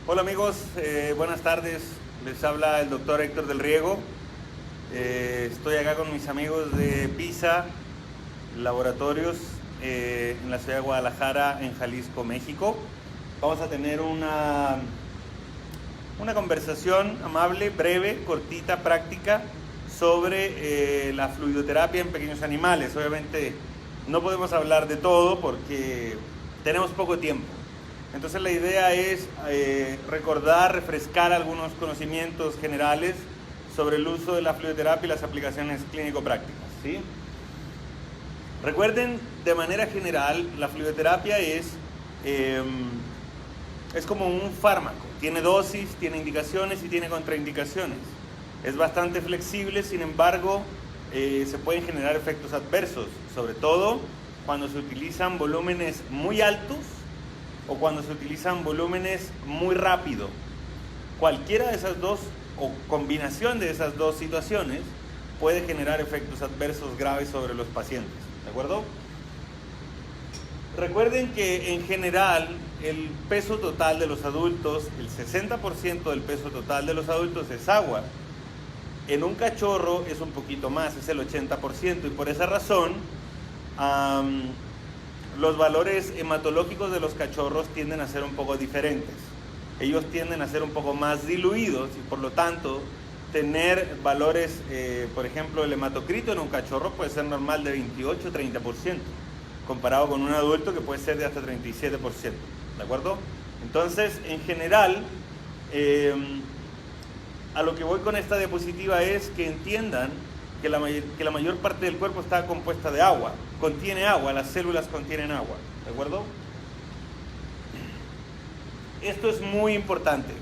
Hola amigos, buenas tardes. Les habla el doctor Héctor del Riego. Estoy acá con mis amigos de PISA Laboratorios en la ciudad de Guadalajara, en Jalisco, México. Vamos a tener una conversación amable, breve, cortita, práctica sobre la fluidoterapia en pequeños animales. Obviamente no podemos hablar de todo porque tenemos poco tiempo. Entonces la idea es recordar, refrescar algunos conocimientos generales sobre el uso de la fluidoterapia y las aplicaciones clínico-prácticas, ¿sí? Recuerden, de manera general, la fluidoterapia es como un fármaco. Tiene dosis, tiene indicaciones y tiene contraindicaciones. Es bastante flexible, sin embargo, se pueden generar efectos adversos, sobre todo cuando se utilizan volúmenes muy altos o cuando se utilizan volúmenes muy rápido. Cualquiera de esas dos o combinación de esas dos situaciones puede generar efectos adversos graves sobre los pacientes, ¿de acuerdo? Recuerden que en general el peso total de los adultos, el 60% del peso total de los adultos es agua. En un cachorro es un poquito más, es el 80%, y por esa razón los valores hematológicos de los cachorros tienden a ser un poco diferentes. Ellos tienden a ser un poco más diluidos y por lo tanto tener valores, por ejemplo, el hematocrito en un cachorro puede ser normal de 28-30%, comparado con un adulto que puede ser de hasta 37%, ¿de acuerdo? Entonces, en general, a lo que voy con esta diapositiva es que entiendan que la mayor parte del cuerpo está compuesta de agua, contiene agua, las células contienen agua, ¿de acuerdo? Esto es muy importante.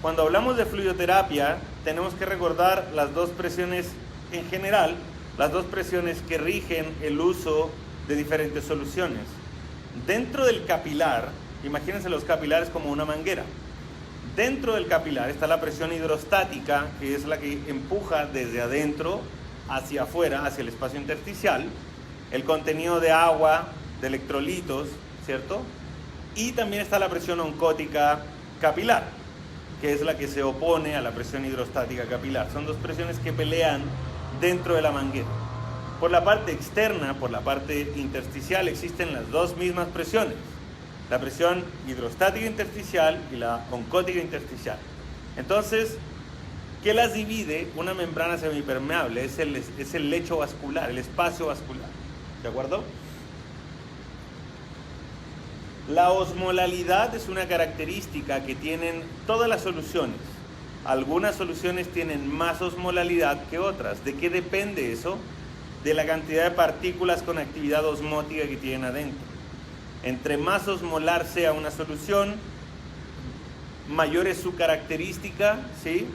Cuando hablamos de fluidoterapia, tenemos que recordar las dos presiones en general, las dos presiones que rigen el uso de diferentes soluciones. Dentro del capilar, imagínense los capilares como una manguera. Dentro del capilar está la presión hidrostática, que es la que empuja desde adentro hacia afuera, hacia el espacio intersticial, el contenido de agua, de electrolitos, ¿cierto? Y también está la presión oncótica capilar, que es la que se opone a la presión hidrostática capilar. Son dos presiones que pelean dentro de la manguera. Por la parte externa, por la parte intersticial, existen las dos mismas presiones, la presión hidrostática intersticial y la oncótica intersticial. Entonces, ¿qué las divide? Una membrana semipermeable, es el lecho vascular, el espacio vascular, ¿de acuerdo? La osmolalidad es una característica que tienen todas las soluciones. Algunas soluciones tienen más osmolalidad que otras. ¿De qué depende eso? De la cantidad de partículas con actividad osmótica que tienen adentro. Entre más osmolar sea una solución, mayor es su característica, ¿sí?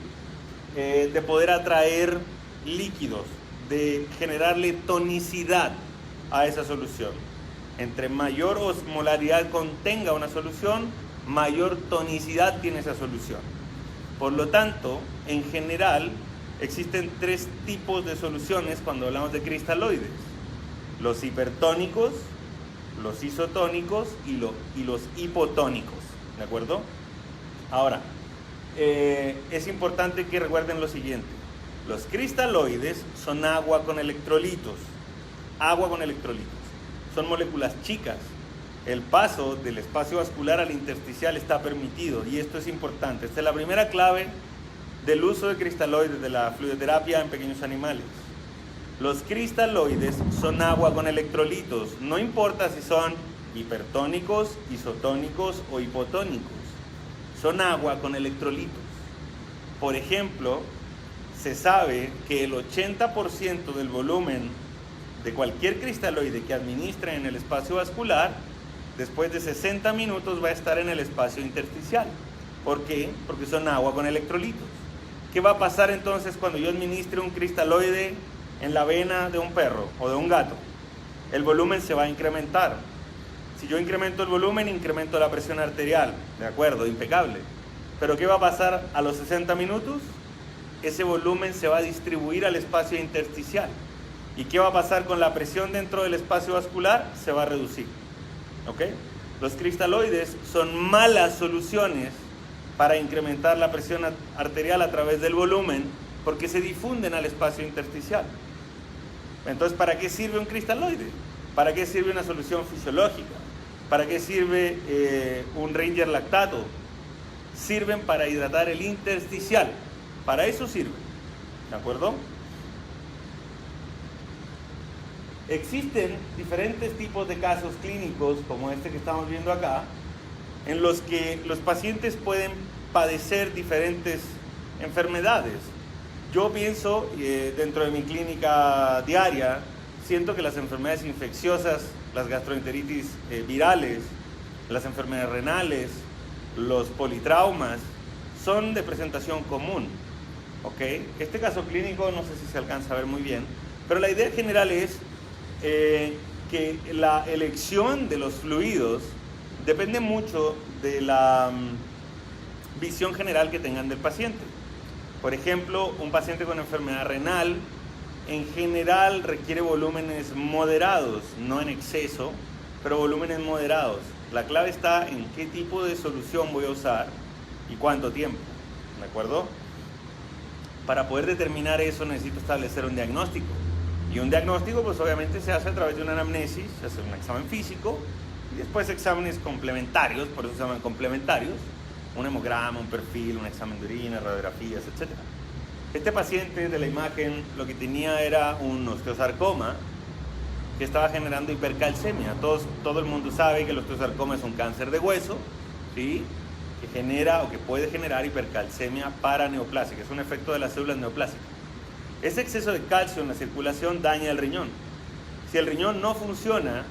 De poder atraer líquidos, de generarle tonicidad a esa solución. Entre mayor osmolaridad contenga una solución, mayor tonicidad tiene esa solución. Por lo tanto, en general, existen tres tipos de soluciones cuando hablamos de cristaloides: los hipertónicos, los isotónicos y los hipotónicos, ¿de acuerdo? Ahora, es importante que recuerden lo siguiente: los cristaloides son agua con electrolitos, son moléculas chicas. El paso del espacio vascular al intersticial está permitido, y esto es importante. Esta es la primera clave del uso de cristaloides, de la fluidoterapia en pequeños animales. Los cristaloides son agua con electrolitos, no importa si son hipertónicos, isotónicos o hipotónicos, son agua con electrolitos. Por ejemplo, se sabe que el 80% del volumen de cualquier cristaloide que administren en el espacio vascular, después de 60 minutos va a estar en el espacio intersticial. ¿Por qué? Porque son agua con electrolitos. ¿Qué va a pasar entonces cuando yo administre un cristaloide en la vena de un perro o de un gato? El volumen se va a incrementar. Si yo incremento el volumen, incremento la presión arterial. De acuerdo, impecable. Pero ¿qué va a pasar a los 60 minutos? Ese volumen se va a distribuir al espacio intersticial. ¿Y qué va a pasar con la presión dentro del espacio vascular? Se va a reducir. ¿Ok? Los cristaloides son malas soluciones para incrementar la presión arterial a través del volumen, porque se difunden al espacio intersticial. Entonces, ¿para qué sirve un cristaloide? ¿Para qué sirve una solución fisiológica? ¿Para qué sirve un Ranger lactato? Sirven para hidratar el intersticial. Para eso sirven. ¿De acuerdo? Existen diferentes tipos de casos clínicos, como este que estamos viendo acá, en los que los pacientes pueden padecer diferentes enfermedades. Yo pienso, dentro de mi clínica diaria, siento que las enfermedades infecciosas, las gastroenteritis virales, las enfermedades renales, los politraumas, son de presentación común. ¿Ok? Este caso clínico no sé si se alcanza a ver muy bien, pero la idea general es que la elección de los fluidos depende mucho de la visión general que tengan del paciente. Por ejemplo, un paciente con enfermedad renal en general requiere volúmenes moderados, no en exceso, pero volúmenes moderados. La clave está en qué tipo de solución voy a usar y cuánto tiempo, ¿de acuerdo? Para poder determinar eso necesito establecer un diagnóstico. Y un diagnóstico pues obviamente se hace a través de una anamnesis, se hace un examen físico y después exámenes complementarios, por eso se llaman complementarios, un hemograma, un perfil, un examen de orina, radiografías, etc. Este paciente de la imagen lo que tenía era un osteosarcoma que estaba generando hipercalcemia. Todo el mundo sabe que el osteosarcoma es un cáncer de hueso, ¿sí? Que genera o que puede generar hipercalcemia paraneoplásica, es un efecto de las células neoplásicas. Ese exceso de calcio en la circulación daña el riñón. Si el riñón no funciona,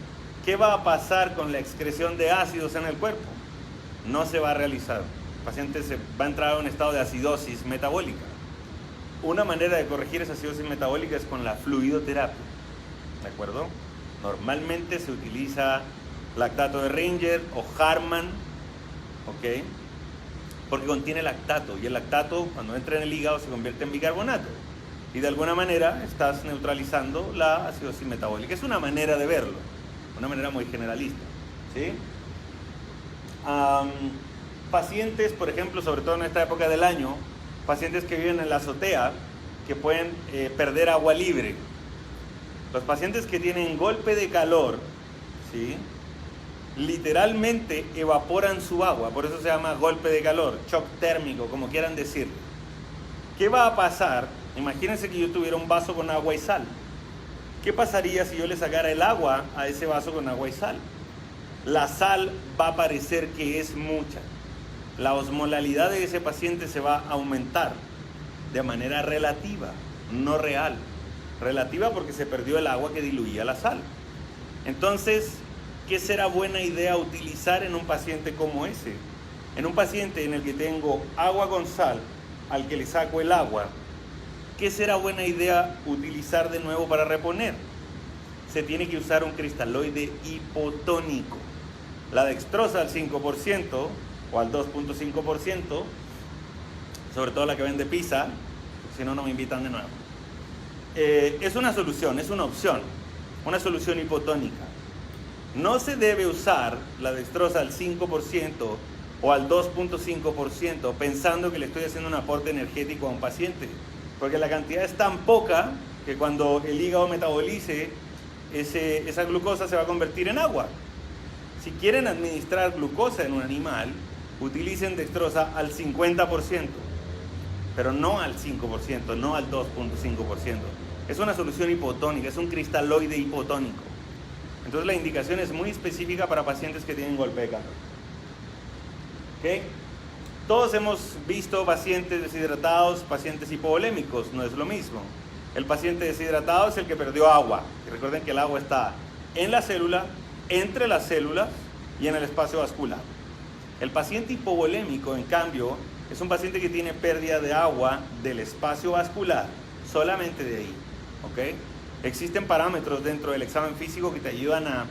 ¿qué va a pasar con la excreción de ácidos en el cuerpo? No se va a realizar. El paciente va a entrar a un estado de acidosis metabólica. Una manera de corregir esa acidosis metabólica es con la fluidoterapia. ¿De acuerdo? Normalmente se utiliza lactato de Ranger o Harman, ¿ok? Porque contiene lactato y el lactato cuando entra en el hígado se convierte en bicarbonato. Y de alguna manera estás neutralizando la acidosis metabólica. Es una manera de verlo, una manera muy generalista, ¿sí? Pacientes, por ejemplo, sobre todo en esta época del año, pacientes que viven en la azotea, que pueden perder agua libre. Los pacientes que tienen golpe de calor, ¿sí? Literalmente evaporan su agua, por eso se llama golpe de calor, shock térmico, como quieran decir. ¿Qué va a pasar? Imagínense que yo tuviera un vaso con agua y sal. ¿Qué pasaría si yo le sacara el agua a ese vaso con agua y sal? La sal va a parecer que es mucha. La osmolalidad de ese paciente se va a aumentar de manera relativa, no real. Relativa porque se perdió el agua que diluía la sal. Entonces, ¿qué será buena idea utilizar en un paciente como ese? En un paciente en el que tengo agua con sal, al que le saco el agua, ¿qué será buena idea utilizar de nuevo para reponer? Se tiene que usar un cristaloide hipotónico. La dextrosa al 5% o al 2.5%, sobre todo la que vende Pisa, si no, no me invitan de nuevo. Es una solución, es una opción, una solución hipotónica. No se debe usar la dextrosa al 5% o al 2.5% pensando que le estoy haciendo un aporte energético a un paciente, porque la cantidad es tan poca que cuando el hígado metabolice esa glucosa se va a convertir en agua. Si quieren administrar glucosa en un animal, utilicen dextrosa al 50%, pero no al 5%, no al 2.5%. Es una solución hipotónica, es un cristaloide hipotónico. Entonces la indicación es muy específica para pacientes que tienen golpe de calor. ¿Okay? Todos hemos visto pacientes deshidratados, pacientes hipovolémicos, no es lo mismo. El paciente deshidratado es el que perdió agua. Y recuerden que el agua está en la célula, entre las células y en el espacio vascular. El paciente hipovolémico, en cambio, es un paciente que tiene pérdida de agua del espacio vascular, solamente de ahí. ¿Okay? Existen parámetros dentro del examen físico que te ayudan a,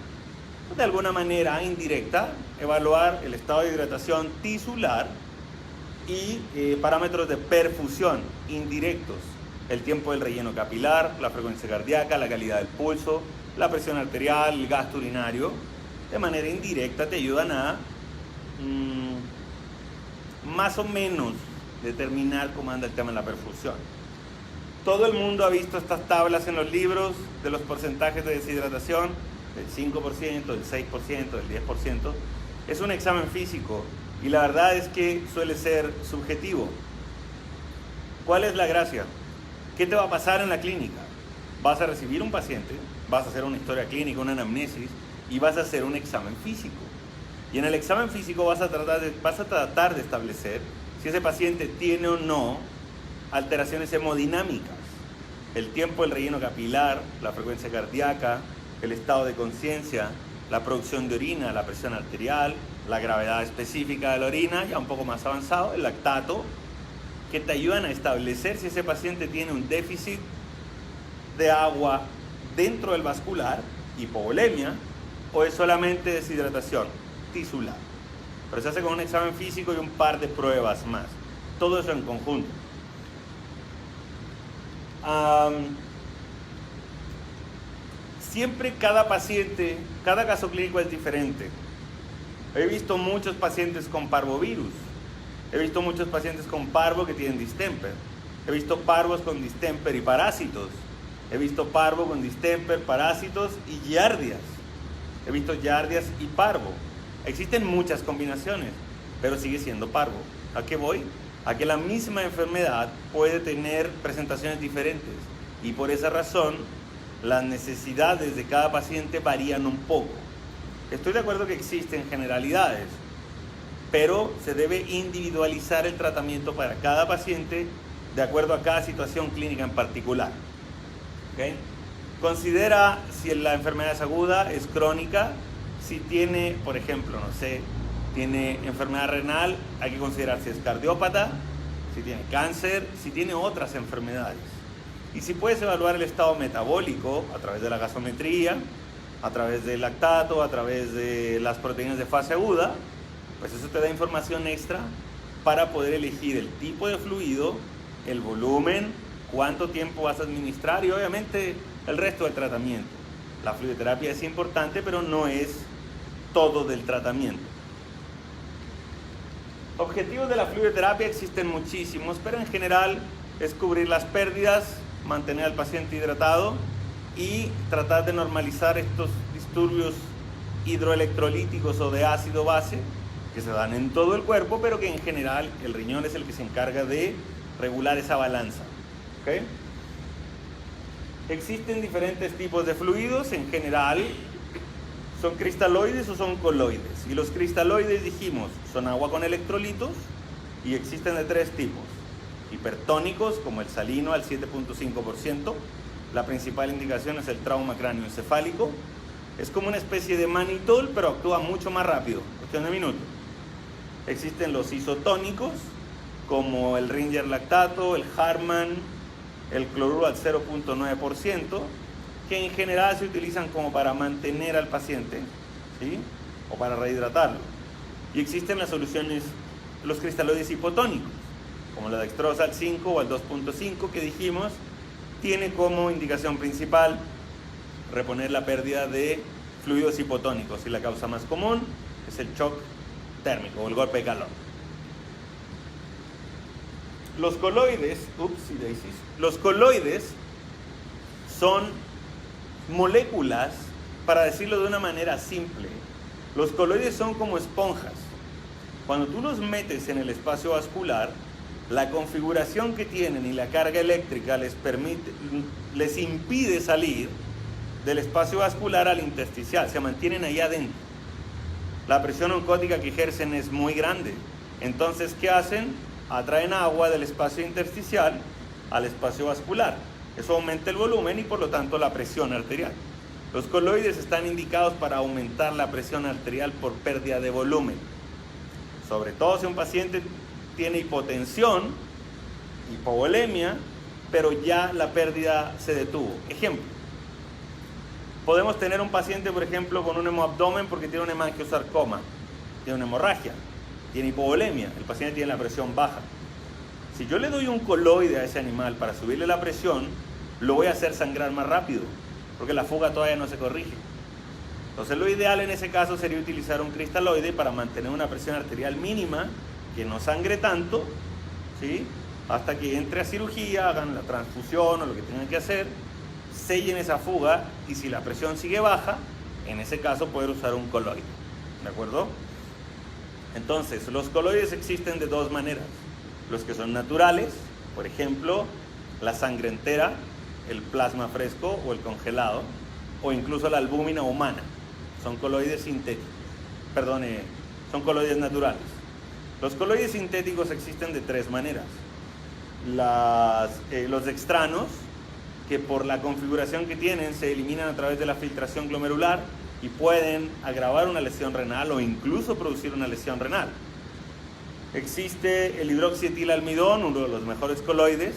de alguna manera indirecta, evaluar el estado de hidratación tisular y parámetros de perfusión indirectos. El tiempo del relleno capilar, la frecuencia cardíaca, la calidad del pulso, la presión arterial, el gasto urinario. De manera indirecta te ayudan a más o menos determinar cómo anda el tema de la perfusión. Todo el mundo ha visto estas tablas en los libros de los porcentajes de deshidratación, del 5%, del 6%, del 10%. Es un examen físico y la verdad es que suele ser subjetivo. ¿Cuál es la gracia? ¿Qué te va a pasar en la clínica? Vas a recibir un paciente, vas a hacer una historia clínica, una anamnesis y vas a hacer un examen físico. Y en el examen físico vas a tratar de establecer si ese paciente tiene o no alteraciones hemodinámicas, el tiempo del relleno capilar, la frecuencia cardíaca, el estado de conciencia, la producción de orina, la presión arterial, la gravedad específica de la orina, ya un poco más avanzado, el lactato, que te ayudan a establecer si ese paciente tiene un déficit de agua dentro del vascular, hipovolemia, o es solamente deshidratación tisular. Pero se hace con un examen físico y un par de pruebas más. Todo eso en conjunto. Siempre cada paciente, cada caso clínico es diferente. He visto muchos pacientes con parvovirus. He visto muchos pacientes con parvo que tienen distemper. He visto parvos con distemper y parásitos. He visto parvo con distemper, parásitos y giardias. He visto giardias y parvo. Existen muchas combinaciones, pero sigue siendo parvo. ¿A qué voy? A que la misma enfermedad puede tener presentaciones diferentes y por esa razón las necesidades de cada paciente varían un poco. Estoy de acuerdo que existen generalidades, pero se debe individualizar el tratamiento para cada paciente de acuerdo a cada situación clínica en particular. ¿Okay? Considera si la enfermedad es aguda, es crónica, si tiene, por ejemplo, no sé, tiene enfermedad renal, hay que considerar si es cardiópata, si tiene cáncer, si tiene otras enfermedades. Y si puedes evaluar el estado metabólico a través de la gasometría, a través del lactato, a través de las proteínas de fase aguda, pues eso te da información extra para poder elegir el tipo de fluido, el volumen, cuánto tiempo vas a administrar y obviamente el resto del tratamiento. La fluidoterapia es importante, pero no es todo del tratamiento. Objetivos de la fluidoterapia existen muchísimos, pero en general es cubrir las pérdidas, mantener al paciente hidratado y tratar de normalizar estos disturbios hidroelectrolíticos o de ácido base que se dan en todo el cuerpo, pero que en general el riñón es el que se encarga de regular esa balanza. ¿Okay? Existen diferentes tipos de fluidos, en general son cristaloides o son coloides. Y los cristaloides, dijimos, son agua con electrolitos y existen de tres tipos. Hipertónicos, como el salino al 7.5%. La principal indicación es el trauma cráneoencefálico. Es como una especie de manitol, pero actúa mucho más rápido, cuestión de minutos. Existen los isotónicos, como el Ringer lactato, el Harman, el cloruro al 0.9%, que en general se utilizan como para mantener al paciente, ¿sí? O para rehidratarlo. Y existen las soluciones, los cristaloides hipotónicos, como la dextrosa al 5 o al 2.5 que dijimos, tiene como indicación principal reponer la pérdida de fluidos hipotónicos y la causa más común es el shock térmico o el golpe de calor. Los coloides, los coloides son moléculas, para decirlo de una manera simple, los coloides son como esponjas. Cuando tú los metes en el espacio vascular, la configuración que tienen y la carga eléctrica les impide salir del espacio vascular al intersticial, se mantienen ahí adentro. La presión oncótica que ejercen es muy grande. Entonces, ¿qué hacen? Atraen agua del espacio intersticial al espacio vascular. Eso aumenta el volumen y por lo tanto la presión arterial. Los coloides están indicados para aumentar la presión arterial por pérdida de volumen. Sobre todo si un paciente tiene hipotensión, hipovolemia, pero ya la pérdida se detuvo. Ejemplo. Podemos tener un paciente, por ejemplo, con un hemoabdomen porque tiene un hemangiosarcoma, tiene una hemorragia, tiene hipovolemia, el paciente tiene la presión baja. Si yo le doy un coloide a ese animal para subirle la presión, lo voy a hacer sangrar más rápido, porque la fuga todavía no se corrige. Entonces lo ideal en ese caso sería utilizar un cristaloide para mantener una presión arterial mínima que no sangre tanto, ¿sí? Hasta que entre a cirugía, hagan la transfusión o lo que tengan que hacer, sellen esa fuga, y si la presión sigue baja, en ese caso poder usar un coloide, ¿de acuerdo? Entonces, los coloides existen de dos maneras: los que son naturales, por ejemplo, la sangre entera, el plasma fresco o el congelado, o incluso la albúmina humana. Son coloides sintéticos, son coloides naturales. Los coloides sintéticos existen de tres maneras: los dextranos, que por la configuración que tienen se eliminan a través de la filtración glomerular y pueden agravar una lesión renal o incluso producir una lesión renal. Existe el hidroxietilalmidón, uno de los mejores coloides.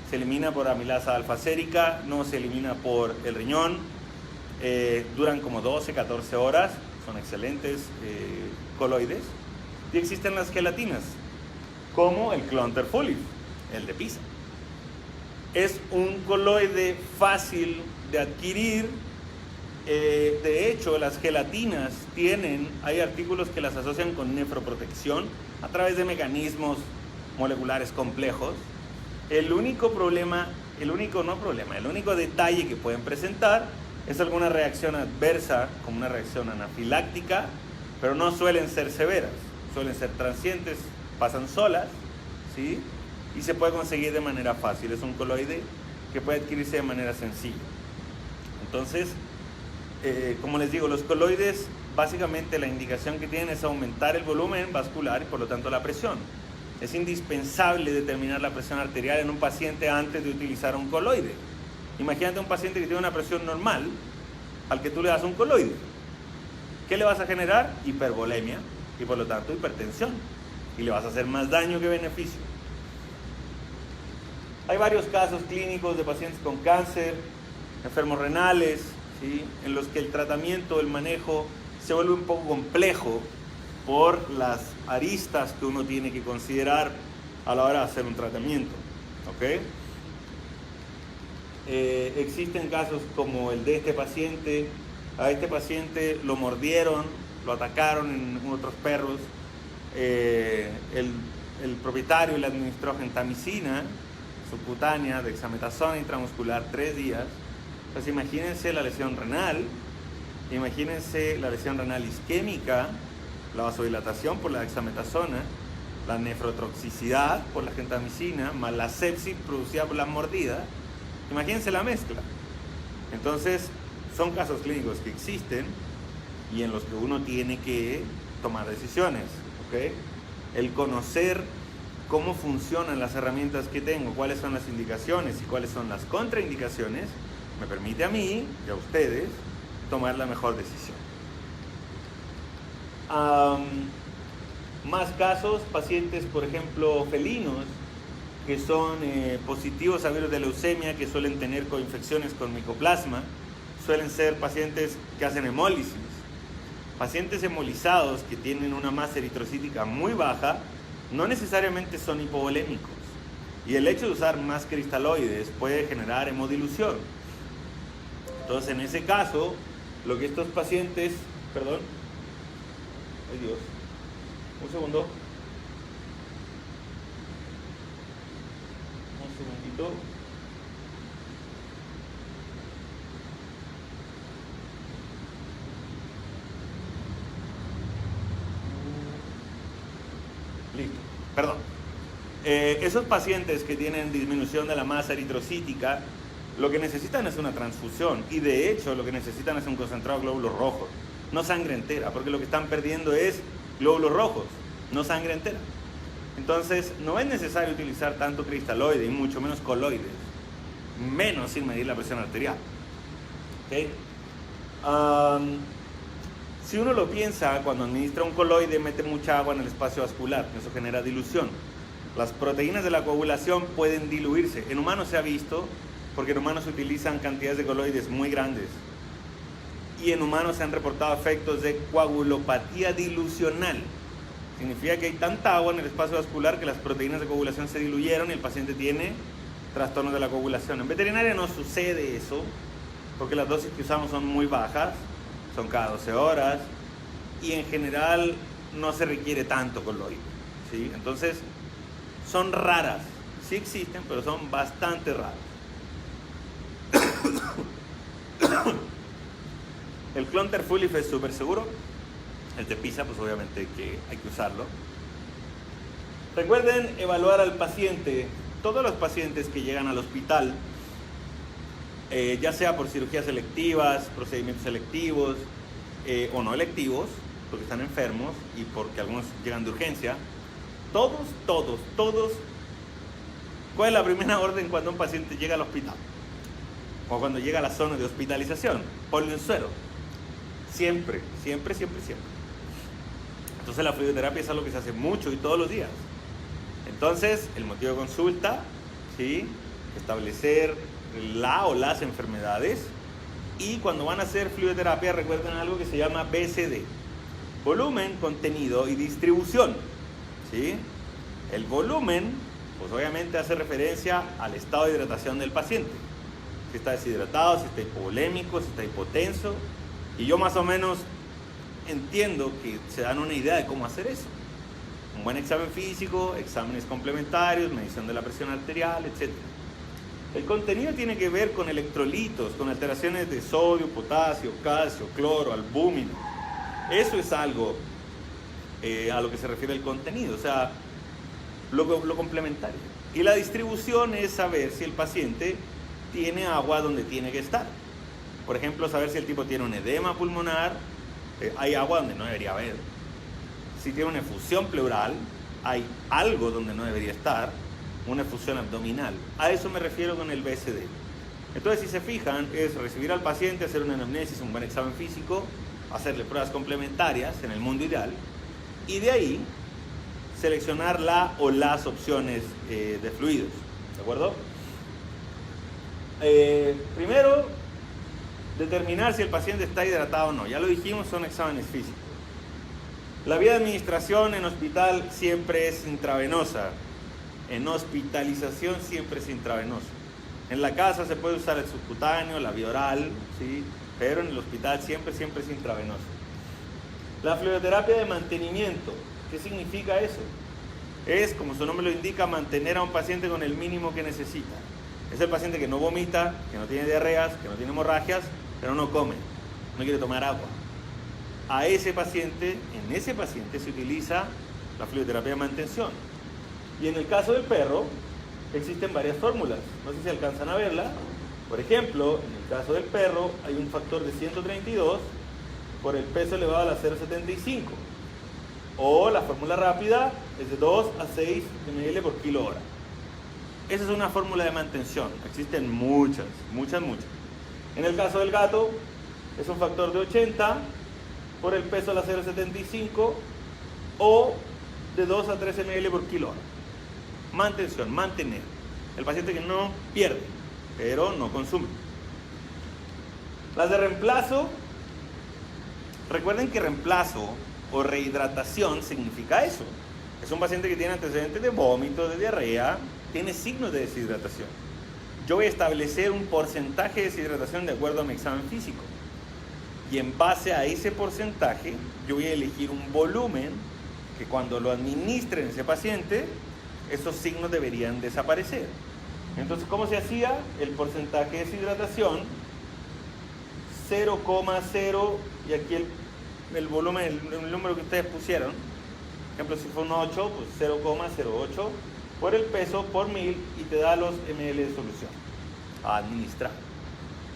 Se elimina por amilasa alfa-sérica, no se elimina por el riñón. Duran como 12, 14 horas. Son excelentes coloides. Y existen las gelatinas, como el clonterfulif, el de Pisa. Es un coloide fácil de adquirir. De hecho, las gelatinas hay artículos que las asocian con nefroprotección a través de mecanismos moleculares complejos. El único detalle que pueden presentar es alguna reacción adversa, como una reacción anafiláctica, pero no suelen ser severas, suelen ser transientes, pasan solas, ¿sí? Y se puede conseguir de manera fácil. Es un coloide que puede adquirirse de manera sencilla. Entonces, como les digo, los coloides, básicamente la indicación que tienen es aumentar el volumen vascular y por lo tanto la presión. Es indispensable determinar la presión arterial en un paciente antes de utilizar un coloide. Imagínate un paciente que tiene una presión normal, al que tú le das un coloide. ¿Qué le vas a generar? Hipervolemia y por lo tanto hipertensión. Y le vas a hacer más daño que beneficio. Hay varios casos clínicos de pacientes con cáncer, enfermos renales, ¿sí?, en los que el tratamiento, el manejo se vuelve un poco complejo por las aristas que uno tiene que considerar a la hora de hacer un tratamiento, ¿ok? Existen casos como el de este paciente. A este paciente lo mordieron, lo atacaron en otros perros. El propietario le administró gentamicina subcutánea, dexametasona intramuscular 3 días. Pues imagínense la lesión renal, imagínense la lesión renal isquémica, la vasodilatación por la dexametasona, la nefrotoxicidad por la gentamicina, más la sepsis producida por la mordida. Imagínense la mezcla. Entonces, son casos clínicos que existen y en los que uno tiene que tomar decisiones, ¿ok? El conocer cómo funcionan las herramientas que tengo, cuáles son las indicaciones y cuáles son las contraindicaciones, me permite a mí y a ustedes tomar la mejor decisión. Más casos, pacientes, por ejemplo, felinos, que son positivos a virus de leucemia, que suelen tener coinfecciones con micoplasma, suelen ser pacientes que hacen hemólisis. Pacientes hemolizados que tienen una masa eritrocítica muy baja, no necesariamente son hipovolémicos. Y el hecho de usar más cristaloides puede generar hemodilución. Entonces, en ese caso, lo que estos pacientes... Perdón. Ay Dios. Un segundo. Un segundito. Listo. Perdón. Esos pacientes que tienen disminución de la masa eritrocítica, lo que necesitan es una transfusión y de hecho lo que necesitan es un concentrado de glóbulos rojos, no sangre entera, porque lo que están perdiendo es glóbulos rojos, no sangre entera. Entonces no es necesario utilizar tanto cristaloide y mucho menos coloides, menos sin medir la presión arterial. ¿Okay? Si uno lo piensa, cuando administra un coloide mete mucha agua en el espacio vascular, eso genera dilución. Las proteínas de la coagulación pueden diluirse. En humanos se ha visto, porque en humanos se utilizan cantidades de coloides muy grandes. Y en humanos se han reportado efectos de coagulopatía dilucional. Significa que hay tanta agua en el espacio vascular que las proteínas de coagulación se diluyeron y el paciente tiene trastornos de la coagulación. En veterinaria no sucede eso, porque las dosis que usamos son muy bajas, son cada 12 horas, y en general no se requiere tanto coloide. ¿sí? Entonces, son raras. Sí existen, pero son bastante raras. El Clontarfulif es súper seguro. El de Pisa, pues obviamente que hay que usarlo. Recuerden evaluar al paciente. Todos los pacientes que llegan al hospital, ya sea por cirugías selectivas, procedimientos selectivos o no electivos, porque están enfermos y porque algunos llegan de urgencia, todos, ¿cuál es la primera orden cuando un paciente llega al hospital? O cuando llega a la zona de hospitalización, ponle un suero. Siempre. Entonces la fluidoterapia es algo que se hace mucho y todos los días. Entonces, el motivo de consulta, ¿sí? Establecer la o las enfermedades. Y cuando van a hacer fluidoterapia, recuerden algo que se llama BCD. Volumen, contenido y distribución. ¿Sí? El volumen, pues obviamente hace referencia al estado de hidratación del paciente. Si está deshidratado, si está hipovolémico, si está hipotenso. Y yo más o menos entiendo que se dan una idea de cómo hacer eso. Un buen examen físico, exámenes complementarios, medición de la presión arterial, etc. El contenido tiene que ver con electrolitos, con alteraciones de sodio, potasio, calcio, cloro, albúmino. Eso es algo a lo que se refiere el contenido, o sea, lo complementario. Y la distribución es saber si el paciente tiene agua donde tiene que estar. Por ejemplo, saber si el tipo tiene un edema pulmonar, hay agua donde no debería haber. Si tiene una efusión pleural, hay algo donde no debería estar, una efusión abdominal. A eso me refiero con el BSD. Entonces, si se fijan, es recibir al paciente, hacer una anamnesis, un buen examen físico, hacerle pruebas complementarias en el mundo ideal, y de ahí seleccionar la o las opciones de fluidos. ¿De acuerdo? Primero, determinar si el paciente está hidratado o no. Ya lo dijimos, son exámenes físicos. La vía de administración en hospital siempre es intravenosa. En hospitalización siempre es intravenosa. En la casa se puede usar el subcutáneo, la vía oral, ¿sí? Pero en el hospital siempre es intravenosa. La fluidoterapia de mantenimiento. ¿Qué significa eso? Es, como su nombre lo indica, mantener a un paciente con el mínimo que necesita. Es el paciente que no vomita, que no tiene diarreas, que no tiene hemorragias, pero no come, no quiere tomar agua. A ese paciente, en ese paciente se utiliza la fluidoterapia de mantención. Y en el caso del perro, existen varias fórmulas. No sé si alcanzan a verla. Por ejemplo, en el caso del perro hay un factor de 132 por el peso elevado a la 0,75. O la fórmula rápida es de 2 a 6 ml por kilo hora. Esa es una fórmula de mantención. Existen muchas. En el caso del gato, es un factor de 80 por el peso a la 0,75 o de 2 a 3 ml por kilo hora. Mantención, mantener. El paciente que no pierde, pero no consume. Las de reemplazo, recuerden que reemplazo o rehidratación significa eso. Es un paciente que tiene antecedentes de vómito, de diarrea, tiene signos de deshidratación. Yo voy a establecer un porcentaje de deshidratación de acuerdo a mi examen físico. Y en base a ese porcentaje, yo voy a elegir un volumen que cuando lo administre en ese paciente, esos signos deberían desaparecer. Entonces, ¿cómo se hacía? El porcentaje de deshidratación, 0,0, y aquí el volumen, el número que ustedes pusieron. Por ejemplo, si fue un 8, pues 0,08 por el peso por 1000 y te da los ml de solución a administrar.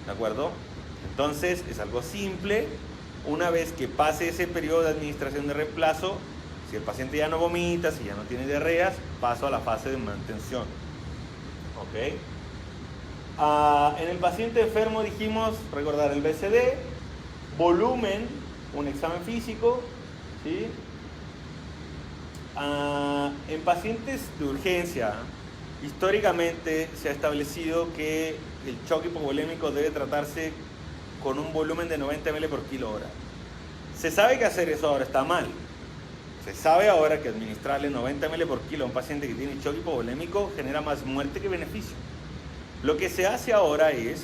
¿De acuerdo? Entonces, es algo simple. Una vez que pase ese periodo de administración de reemplazo, si el paciente ya no vomita, si ya no tiene diarreas, paso a la fase de mantención. ¿Ok? En el paciente enfermo dijimos, recordar el BCD, volumen, un examen físico, ¿sí? En pacientes de urgencia, históricamente se ha establecido que el choque hipovolémico debe tratarse con un volumen de 90 ml por kilo hora. Se sabe que hacer eso ahora está mal. Se sabe ahora que administrarle 90 ml por kilo a un paciente que tiene choque hipovolémico genera más muerte que beneficio. Lo que se hace ahora es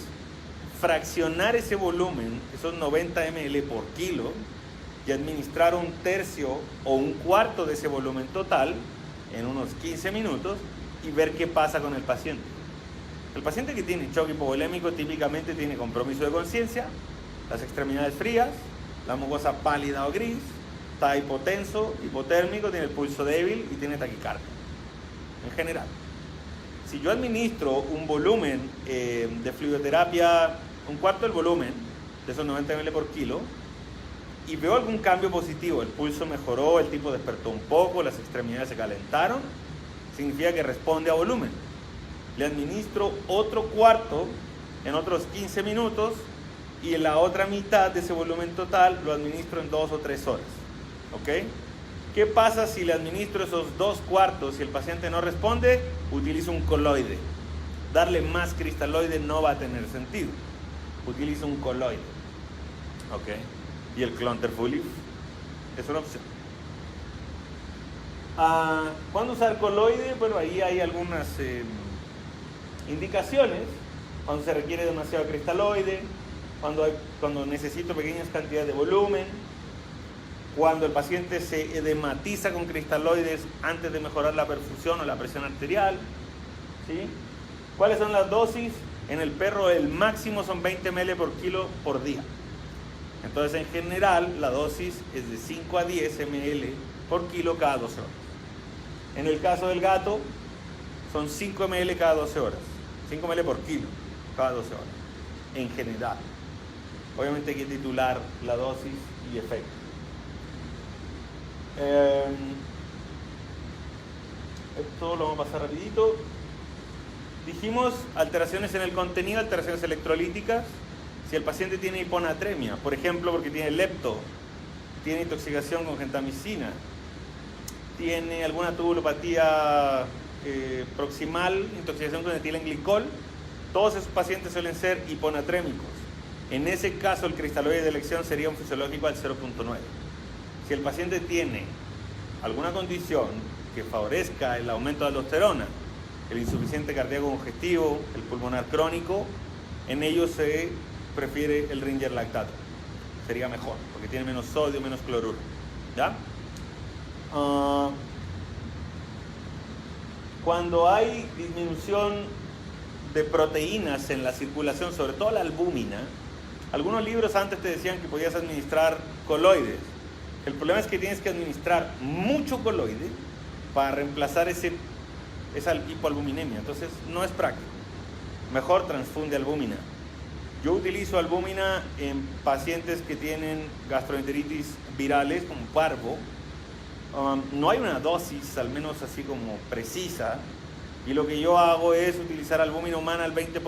fraccionar ese volumen, esos 90 ml por kilo, y administrar un tercio o un cuarto de ese volumen total en unos 15 minutos y ver qué pasa con el paciente. El paciente que tiene shock hipovolémico típicamente tiene compromiso de conciencia, las extremidades frías, la mucosa pálida o gris, está hipotenso, hipotérmico, tiene el pulso débil y tiene taquicardia, en general. Si yo administro un volumen de fluidoterapia, un cuarto del volumen, de esos 90 ml por kilo, y veo algún cambio positivo, el pulso mejoró, el tipo despertó un poco, las extremidades se calentaron, significa que responde a volumen. Le administro otro cuarto en otros 15 minutos y en la otra mitad de ese volumen total lo administro en 2 o 3 horas. ¿Ok? ¿Qué pasa si le administro esos 2 cuartos y el paciente no responde? Utilizo un coloide. Darle más cristaloide no va a tener sentido. Utilizo un coloide. ¿Ok? Y el Clontarfulif es una opción. ¿Cuándo usar coloide? Bueno, ahí hay algunas indicaciones. Cuando se requiere demasiado cristaloide, cuando necesito pequeñas cantidades de volumen, cuando el paciente se edematiza con cristaloides antes de mejorar la perfusión o la presión arterial, ¿sí? ¿Cuáles son las dosis? En el perro el máximo son 20 ml por kilo por día. Entonces en general la dosis es de 5 a 10 ml por kilo cada 12 horas. En el caso del gato son 5 ml cada 12 horas. 5 ml por kilo cada 12 horas. En general. Obviamente hay que titular la dosis y efecto. Esto lo vamos a pasar rapidito. Dijimos alteraciones en el contenido, alteraciones electrolíticas. Si el paciente tiene hiponatremia, por ejemplo, porque tiene lepto, tiene intoxicación con gentamicina, tiene alguna tubulopatía proximal, intoxicación con etilenglicol, todos esos pacientes suelen ser hiponatrémicos. En ese caso, el cristaloide de elección sería un fisiológico al 0.9. Si el paciente tiene alguna condición que favorezca el aumento de aldosterona, el insuficiente cardíaco congestivo, el pulmonar crónico, en ellos se prefiere el Ringer lactato. Sería mejor, porque tiene menos sodio, menos cloruro. ¿Ya? Cuando hay disminución de proteínas en la circulación, sobre todo la albúmina, algunos libros antes te decían que podías administrar coloides. El problema es que tienes que administrar mucho coloide para reemplazar esa hipoalbuminemia. Entonces no es práctico. Mejor transfunde albúmina. Yo utilizo albúmina en pacientes que tienen gastroenteritis virales como parvo. No hay una dosis, al menos así como precisa. Y lo que yo hago es utilizar albúmina humana al 20%.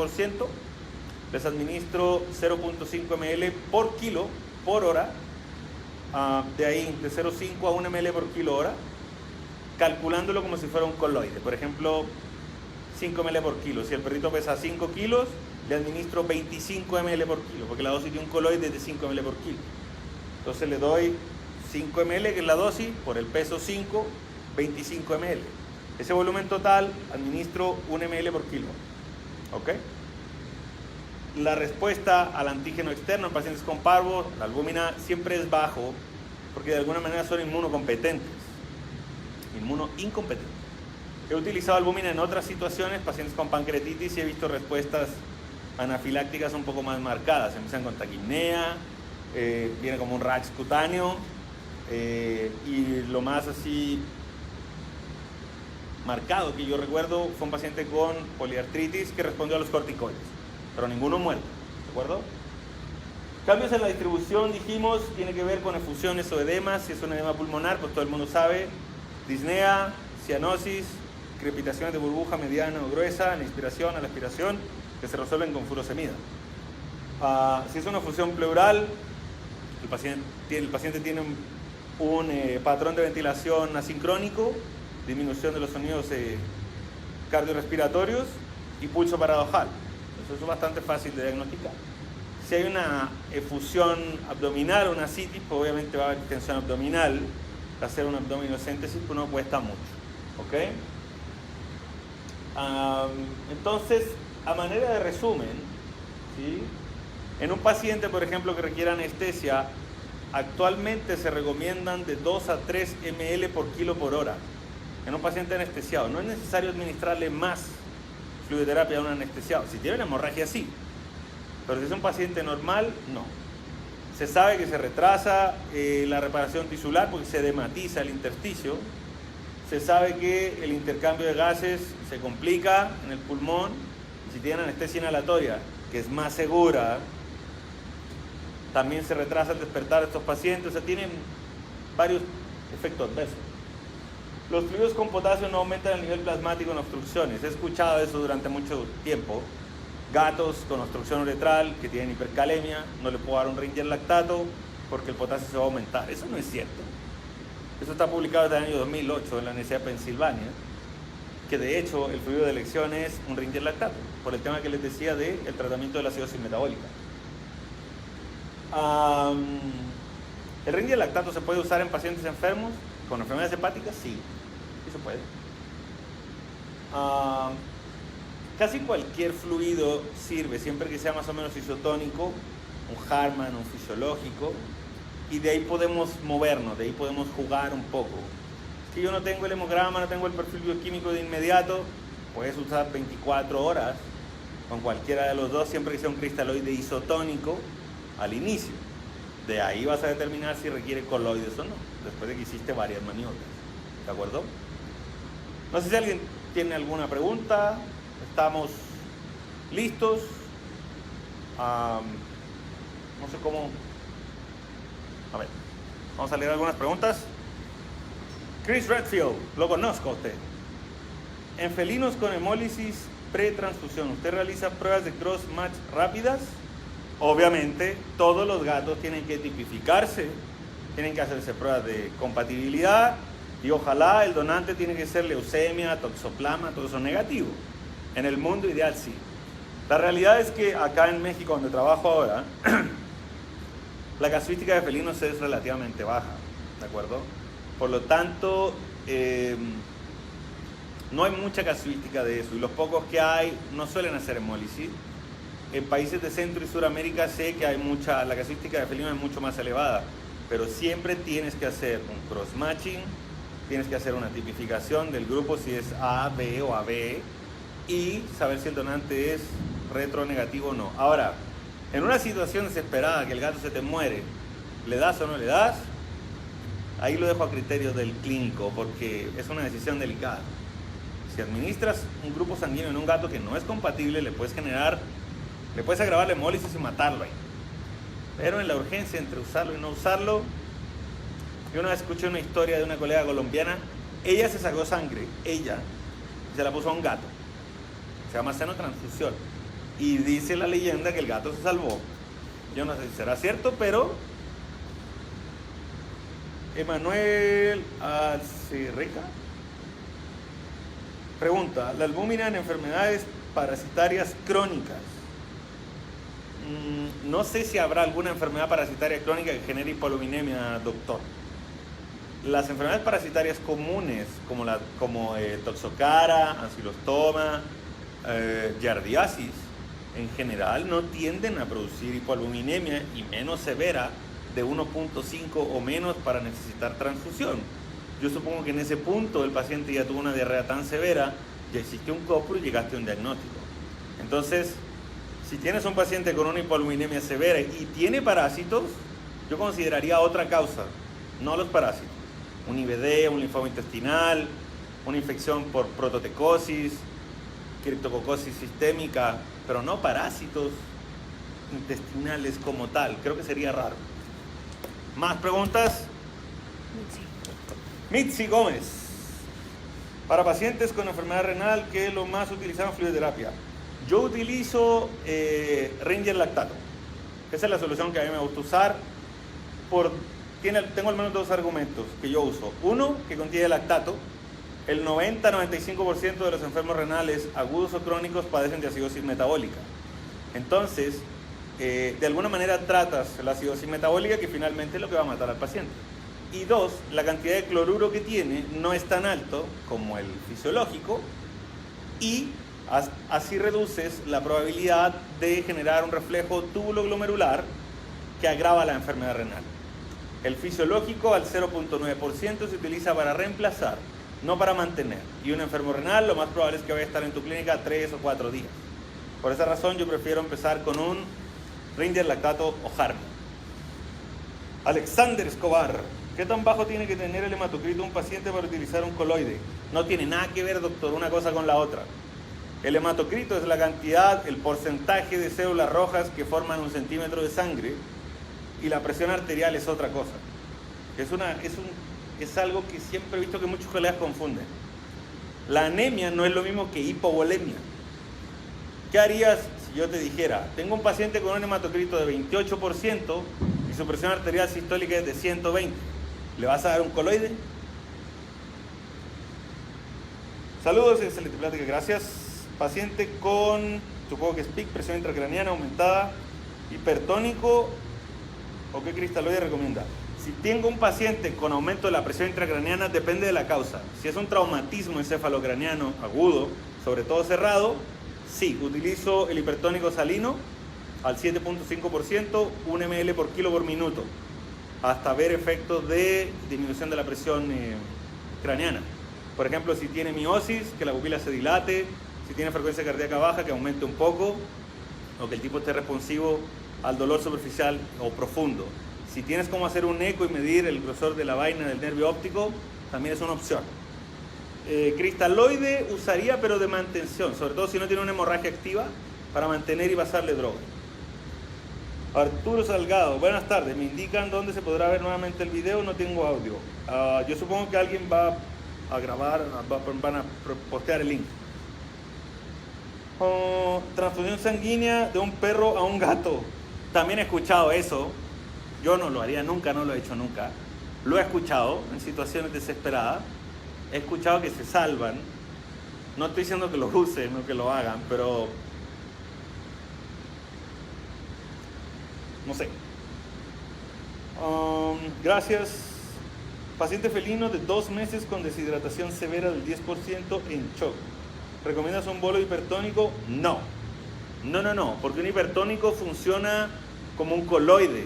Les administro 0.5 ml por kilo por hora. De ahí de 0.5 a 1 ml por kilo hora, calculándolo como si fuera un coloide. Por ejemplo, 5 ml por kilo. Si el perrito pesa 5 kilos, le administro 25 ml por kilo, porque la dosis de un coloide es de 5 ml por kilo. Entonces le doy 5 ml, que es la dosis, por el peso 5, 25 ml. Ese volumen total, administro 1 ml por kilo. ¿Ok? La respuesta al antígeno externo en pacientes con parvo, la albúmina, siempre es bajo, porque de alguna manera son inmunocompetentes. Inmunoincompetentes. He utilizado albúmina en otras situaciones, pacientes con pancreatitis, y he visto respuestas anafilácticas un poco más marcadas. Empiezan con taquipnea, viene como un rash cutáneo, y lo más así marcado que yo recuerdo fue un paciente con poliartritis que respondió a los corticoides, pero ninguno muerto, ¿de acuerdo? Cambios en la distribución, dijimos, tiene que ver con efusiones o edemas. Si es un edema pulmonar, pues todo el mundo sabe. Disnea, cianosis, crepitaciones de burbuja mediana o gruesa, a la inspiración, a la expiración, que se resuelven con furosemida. Si es una efusión pleural, el paciente tiene un patrón de ventilación asincrónico, disminución de los sonidos cardiorrespiratorios y pulso paradojal. Eso es bastante fácil de diagnosticar. Si hay una efusión abdominal, una citis, pues obviamente va a haber tensión abdominal. Hacer un abdominocéntesis pues no cuesta mucho. ¿Ok? Entonces, a manera de resumen, ¿sí? En un paciente, por ejemplo, que requiera anestesia, actualmente se recomiendan de 2 a 3 ml por kilo por hora en un paciente anestesiado. No es necesario administrarle más fluidoterapia a un anestesiado. Si tiene una hemorragia, sí. Pero si es un paciente normal, no. Se sabe que se retrasa la reparación tisular porque se dematiza el intersticio. Se sabe que el intercambio de gases se complica en el pulmón. Si tienen anestesia inhalatoria, que es más segura, también se retrasa el despertar de estos pacientes. O sea, tienen varios efectos adversos. Los fluidos con potasio no aumentan el nivel plasmático en obstrucciones. He escuchado eso durante mucho tiempo. Gatos con obstrucción uretral que tienen hipercalemia, no le puedo dar un Ringer lactato porque el potasio se va a aumentar. Eso no es cierto. Eso está publicado desde el año 2008 en la Universidad de Pensilvania, que de hecho el fluido de elección es un Ringer lactato, por el tema que les decía del tratamiento de la acidosis metabólica. ¿El Ringer lactato se puede usar en pacientes enfermos con enfermedades hepáticas? Sí, sí se puede. Casi cualquier fluido sirve, siempre que sea más o menos isotónico, un Harman, un fisiológico, y de ahí podemos movernos, de ahí podemos jugar un poco. Si yo no tengo el hemograma, no tengo el perfil bioquímico de inmediato, puedes usar 24 horas con cualquiera de los dos, siempre que sea un cristaloide isotónico al inicio. De ahí vas a determinar si requiere coloides o no, después de que hiciste varias maniobras. ¿De acuerdo? No sé si alguien tiene alguna pregunta. Estamos listos. No sé cómo. A ver, vamos a leer algunas preguntas. Chris Redfield, lo conozco a usted. En felinos con hemólisis pretransfusión, ¿usted realiza pruebas de cross-match rápidas? Obviamente, todos los gatos tienen que tipificarse, tienen que hacerse pruebas de compatibilidad y ojalá el donante tiene que ser leucemia, toxoplasma, todo eso negativo. En el mundo ideal sí. La realidad es que acá en México, donde trabajo ahora, la casuística de felinos es relativamente baja, ¿de acuerdo? Por lo tanto, no hay mucha casuística de eso y los pocos que hay no suelen hacer hemólisis. En países de Centro y Suramérica sé que hay la casuística de felinos es mucho más elevada, pero siempre tienes que hacer un cross-matching, tienes que hacer una tipificación del grupo si es A, B o AB, y saber si el donante es retronegativo o no. Ahora, en una situación desesperada que el gato se te muere, ¿le das o no le das? Ahí lo dejo a criterio del clínico porque es una decisión delicada. Si administras un grupo sanguíneo en un gato que no es compatible, le puedes agravar la hemólisis y matarlo ahí. Pero en la urgencia entre usarlo y no usarlo, yo una vez escuché una historia de una colega colombiana. Ella se sacó sangre, y se la puso a un gato. Se llama senotransfusión. Y dice la leyenda que el gato se salvó. Yo no sé si será cierto, pero Emanuel Alcerreca pregunta: ¿la albúmina en enfermedades parasitarias crónicas? No sé si habrá alguna enfermedad parasitaria crónica que genere hipoaluminemia, doctor. Las enfermedades parasitarias comunes como toxocara, ancilostoma, giardiasis, en general no tienden a producir hipoaluminemia y menos severa de 1.5 o menos para necesitar transfusión. Yo supongo que en ese punto el paciente ya tuvo una diarrea tan severa, ya hiciste un copro y llegaste a un diagnóstico. Entonces, si tienes un paciente con una hipoaluminemia severa y tiene parásitos, yo consideraría otra causa, no los parásitos. Un IBD, un linfoma intestinal, una infección por prototecosis, criptococosis sistémica, pero no parásitos intestinales como tal. Creo que sería raro. ¿Más preguntas? Mitzi Gómez. Para pacientes con enfermedad renal, ¿qué es lo más utilizado en fluidoterapia? Yo utilizo Ringer lactato. Esa es la solución que a mí me gusta usar. Tengo al menos dos argumentos que yo uso. Uno, que contiene lactato. El 90-95% de los enfermos renales agudos o crónicos padecen de acidosis metabólica. Entonces, de alguna manera tratas la acidosis metabólica, que finalmente es lo que va a matar al paciente. Y dos, la cantidad de cloruro que tiene no es tan alto como el fisiológico y así reduces la probabilidad de generar un reflejo túbulo glomerular que agrava la enfermedad renal. El fisiológico al 0.9% se utiliza para reemplazar, no para mantener. Y un enfermo renal lo más probable es que vaya a estar en tu clínica 3 o 4 días. Por esa razón yo prefiero empezar con un Ranger lactato o Harmony. Alexander Escobar, ¿qué tan bajo tiene que tener el hematocrito un paciente para utilizar un coloide? No tiene nada que ver, doctor, una cosa con la otra. El hematocrito es la cantidad, el porcentaje de células rojas que forman 1 centímetro de sangre, y la presión arterial es otra cosa. Es algo que siempre he visto que muchos colegas confunden. La anemia no es lo mismo que hipovolemia. ¿Qué harías si yo te dijera, tengo un paciente con un hematocrito de 28% y su presión arterial sistólica es de 120? ¿Le vas a dar un coloide? Saludos, excelente plática, gracias. Paciente con, supongo que es PIC, presión intracraniana aumentada, hipertónico, ¿o qué cristaloide recomienda? Si tengo un paciente con aumento de la presión intracraniana, depende de la causa. Si es un traumatismo encefalocraniano agudo, sobre todo cerrado, sí, utilizo el hipertónico salino al 7.5%, 1 ml por kilo por minuto, hasta ver efectos de disminución de la presión craneana. Por ejemplo, si tiene miosis, que la pupila se dilate, si tiene frecuencia cardíaca baja, que aumente un poco, o que el tipo esté responsivo al dolor superficial o profundo. Si tienes cómo hacer un eco y medir el grosor de la vaina del nervio óptico, también es una opción. Cristaloide usaría, pero de mantención, sobre todo si no tiene una hemorragia activa, para mantener y pasarle droga. Arturo Salgado, buenas tardes, me indican dónde se podrá ver nuevamente el video, no tengo audio. Yo supongo que alguien va a grabar, van a postear el link. Transfusión sanguínea de un perro a un gato. También he escuchado eso. Yo no lo haría nunca, no lo he hecho nunca. Lo he escuchado en situaciones desesperadas. He escuchado que se salvan. No estoy diciendo que lo usen, no que lo hagan, pero no sé. Gracias. Paciente felino de 2 meses con deshidratación severa del 10% en shock. ¿Recomiendas un bolo hipertónico? No. No, porque un hipertónico funciona como un coloide.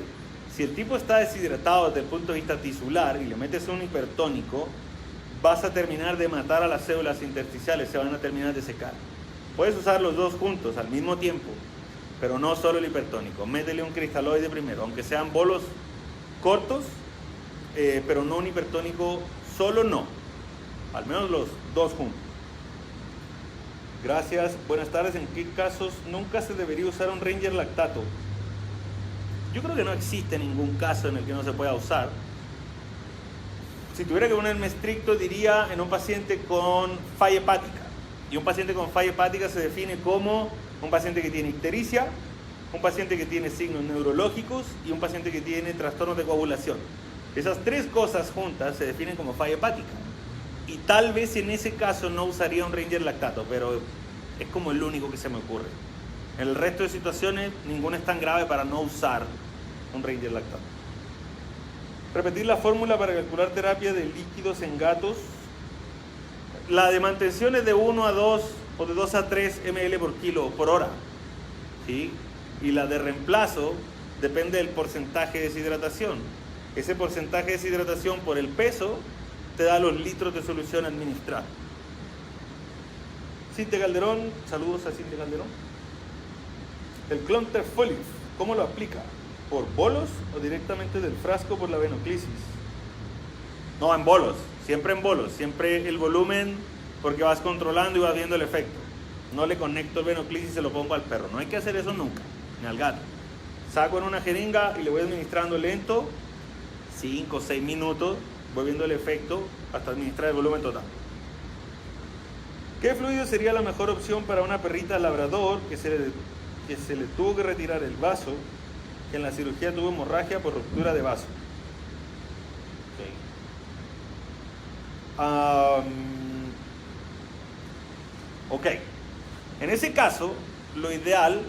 Si el tipo está deshidratado desde el punto de vista tisular y le metes un hipertónico, vas a terminar de matar a las células intersticiales, se van a terminar de secar. Puedes usar los dos juntos al mismo tiempo, pero no solo el hipertónico. Métele un cristaloide primero, aunque sean bolos cortos, pero no un hipertónico solo, no. Al menos los dos juntos. Gracias, buenas tardes. ¿En qué casos nunca se debería usar un Ranger lactato? Yo creo que no existe ningún caso en el que no se pueda usar. Si tuviera que ponerme estricto, diría en un paciente con falla hepática. Y un paciente con falla hepática se define como un paciente que tiene ictericia, un paciente que tiene signos neurológicos y un paciente que tiene trastornos de coagulación. Esas 3 cosas juntas se definen como falla hepática. Y tal vez en ese caso no usaría un Ranger lactato, pero es como el único que se me ocurre. En el resto de situaciones, ninguna es tan grave para no usar un Ranger lactato. Repetir la fórmula para calcular terapia de líquidos en gatos. La de mantención es de 1 a 2 o de 2 a 3 ml por kilo por hora, ¿sí? Y la de reemplazo depende del porcentaje de deshidratación. Ese porcentaje de deshidratación por el peso te da los litros de solución administrada. Cintia Calderón, saludos a Cintia Calderón. El Clonterfolix, ¿cómo lo aplica? ¿Por bolos o directamente del frasco por la venoclisis? No, en bolos, siempre en bolos, siempre el volumen, porque vas controlando y vas viendo el efecto. No le conecto el venoclisis y se lo pongo al perro, no hay que hacer eso nunca, ni al gato. Saco en una jeringa y le voy administrando lento, 5 o 6 minutos, voy viendo el efecto hasta administrar el volumen total. ¿Qué fluido sería la mejor opción para una perrita labrador que se le tuvo que retirar el vaso, que en la cirugía tuvo hemorragia por ruptura de vaso? Ok. En ese caso, lo ideal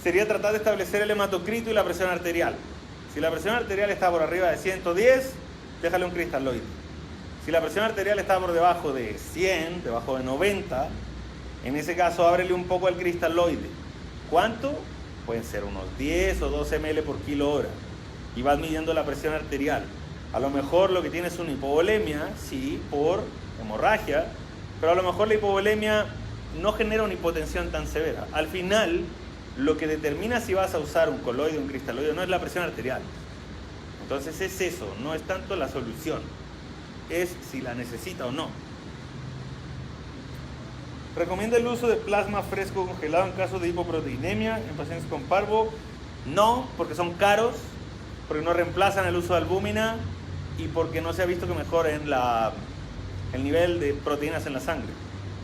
sería tratar de establecer el hematocrito y la presión arterial. Si la presión arterial está por arriba de 110, déjale un cristaloide. Si la presión arterial está por debajo de 100, debajo de 90, en ese caso ábrele un poco al cristaloide. ¿Cuánto? Pueden ser unos 10 o 12 ml por kilo hora. y vas midiendo la presión arterial. A lo mejor lo que tienes es una hipovolemia, sí, por hemorragia, pero a lo mejor la hipovolemia no genera una hipotensión tan severa. Al final, lo que determina si vas a usar un coloide o un cristaloide no es la presión arterial. Entonces es eso, no es tanto la solución, es si la necesita o no. ¿Recomienda el uso de plasma fresco congelado en caso de hipoproteinemia en pacientes con parvo? No, porque son caros, porque no reemplazan el uso de albúmina y porque no se ha visto que mejoren el nivel de proteínas en la sangre.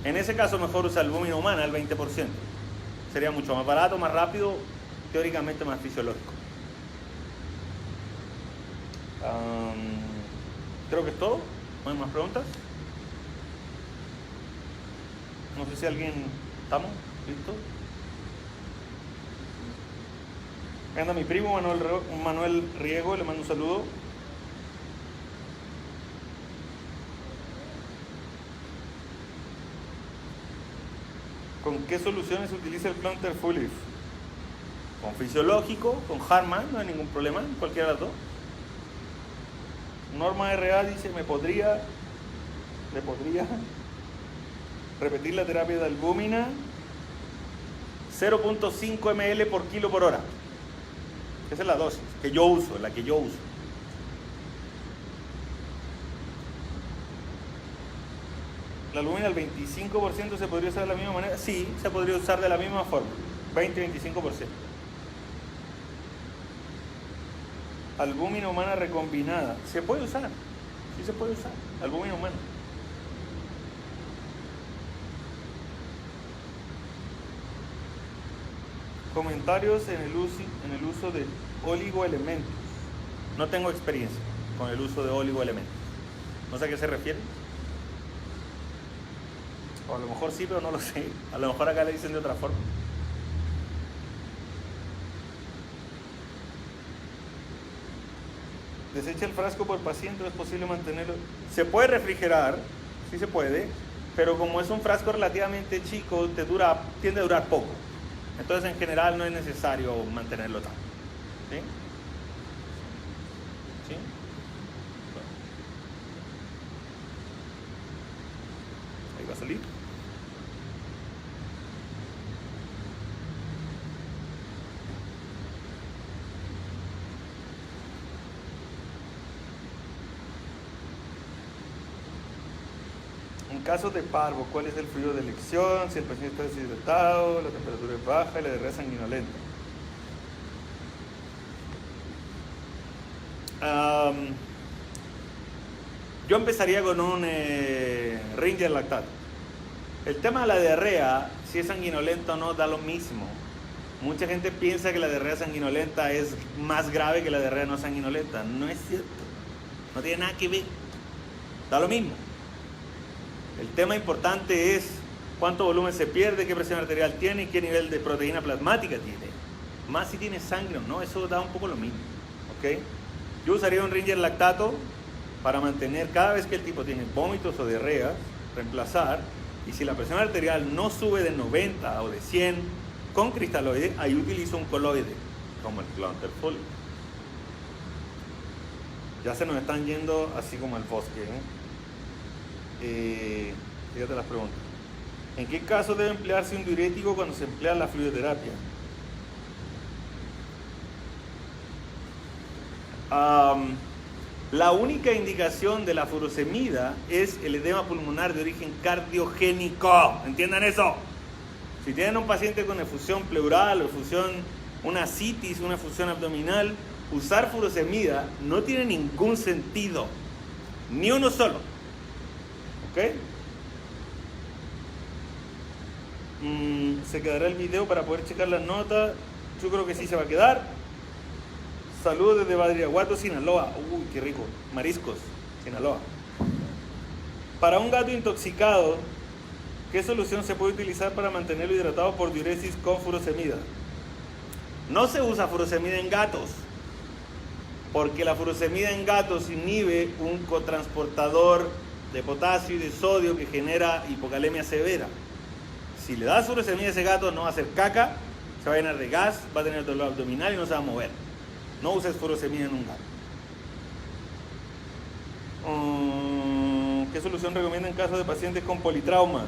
En ese caso mejor usa albúmina humana, el 20%. Sería mucho más barato, más rápido, teóricamente más fisiológico. Creo que es todo. ¿No hay más preguntas? No sé si alguien... ¿Estamos? ¿Listo? Anda mi primo Manuel Riego, le mando un saludo. ¿Con qué soluciones se utiliza el Plantar Full Leaf? Con fisiológico, con Harman, no hay ningún problema, cualquiera de las dos. Norma RA dice, ¿me podría repetir la terapia de albúmina? 0.5 ml por kilo por hora. Esa es la dosis que yo uso, la que yo uso. ¿La albúmina al 25% se podría usar de la misma manera? Sí, se podría usar de la misma forma, 20-25%. Albúmina humana recombinada, ¿se puede usar? Sí se puede usar, albúmina humana. Comentarios en el uso de oligoelementos. No tengo experiencia con el uso de oligoelementos. No sé a qué se refiere. O a lo mejor sí, pero no lo sé. A lo mejor acá le dicen de otra forma. ¿Desecha el frasco por paciente o es posible mantenerlo? Se puede refrigerar, sí se puede, pero como es un frasco relativamente chico, tiende a durar poco. Entonces, en general, no es necesario mantenerlo tanto. ¿Sí? ¿Sí? Ahí va a salir. En caso de parvo, ¿cuál es el fluido de elección? Si el paciente está deshidratado, la temperatura es baja y la diarrea sanguinolenta. Yo empezaría con un Ringer lactato. El tema de la diarrea, si es sanguinolenta o no, da lo mismo. Mucha gente piensa que la diarrea sanguinolenta es más grave que la diarrea no sanguinolenta. No es cierto. No tiene nada que ver. Da lo mismo. El tema importante es cuánto volumen se pierde, qué presión arterial tiene y qué nivel de proteína plasmática tiene. Más si tiene sangre o no, eso da un poco lo mismo. ¿Okay? Yo usaría un Ringer lactato para mantener cada vez que el tipo tiene vómitos o diarreas, reemplazar. Y si la presión arterial no sube de 90 o de 100 con cristaloide, ahí utilizo un coloide, como el Plantar Full. Ya se nos están yendo así como al bosque, fíjate las preguntas. ¿En qué caso debe emplearse un diurético cuando se emplea la fluidoterapia? La única indicación de la furosemida es el edema pulmonar de origen cardiogénico. ¿Entiendan eso? Si tienen un paciente con efusión pleural o una citis, una efusión abdominal, usar furosemida no tiene ningún sentido. Ni uno solo. ¿Ok? ¿Se quedará el video para poder checar las notas? Yo creo que sí se va a quedar. Saludos desde Badiraguato, Sinaloa. Uy, qué rico. Mariscos, Sinaloa. Para un gato intoxicado, ¿qué solución se puede utilizar para mantenerlo hidratado por diuresis con furosemida? No se usa furosemida en gatos, porque la furosemida en gatos inhibe un cotransportador de potasio y de sodio que genera hipocalemia severa. Si le das furosemida a ese gato, no va a hacer caca, se va a llenar de gas, va a tener dolor abdominal y no se va a mover. No uses furosemida en un gato. ¿Qué solución recomienda en caso de pacientes con politrauma?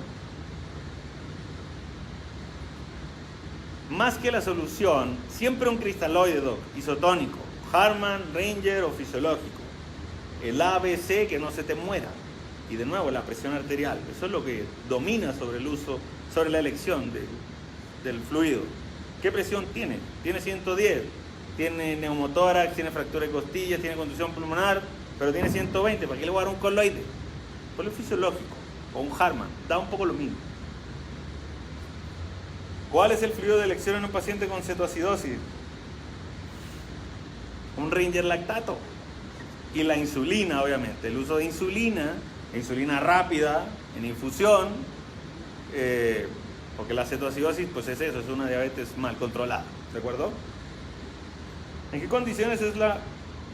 Más que la solución, siempre un cristaloide, doc, isotónico, Harman, Ranger o fisiológico. El ABC, que no se te muera. Y de nuevo, la presión arterial. Eso es lo que domina sobre el uso, sobre la elección del fluido. ¿Qué presión tiene? Tiene 110, tiene neumotórax, tiene fractura de costillas, tiene contusión pulmonar, pero tiene 120. ¿Para qué le voy a dar un coloide? Ponle fisiológico o un Harman, da un poco lo mismo. ¿Cuál es el fluido de elección en un paciente con cetoacidosis? Un Ranger lactato. Y la insulina, obviamente. El uso de insulina rápida, en infusión, porque la cetoacidosis, pues es eso, es una diabetes mal controlada. ¿De acuerdo? ¿En qué condiciones es la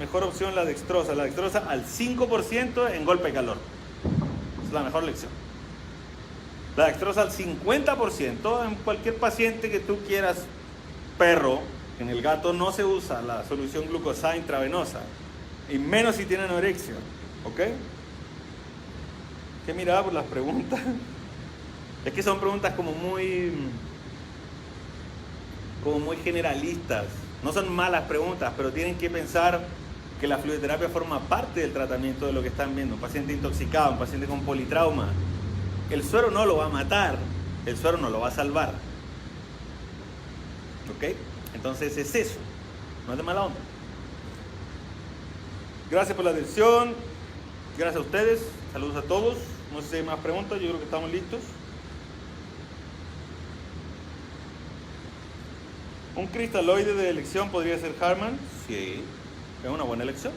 mejor opción la dextrosa? La dextrosa al 5% en golpe de calor. Es la mejor lección. La dextrosa al 50% en cualquier paciente que tú quieras, perro. En el gato no se usa la solución glucosada intravenosa, y menos si tiene anorexia, ¿ok? ¿Qué miraba por las preguntas? Es que son preguntas como muy generalistas. No son malas preguntas, pero tienen que pensar que la fluidoterapia forma parte del tratamiento de lo que están viendo. Un paciente intoxicado, un paciente con politrauma. El suero no lo va a matar, el suero no lo va a salvar. ¿Ok? Entonces es eso, no es de mala onda. Gracias por la atención, gracias a ustedes, saludos a todos. No sé si hay más preguntas, yo creo que estamos listos. ¿Un cristaloide de elección podría ser Harman? Sí, es una buena elección.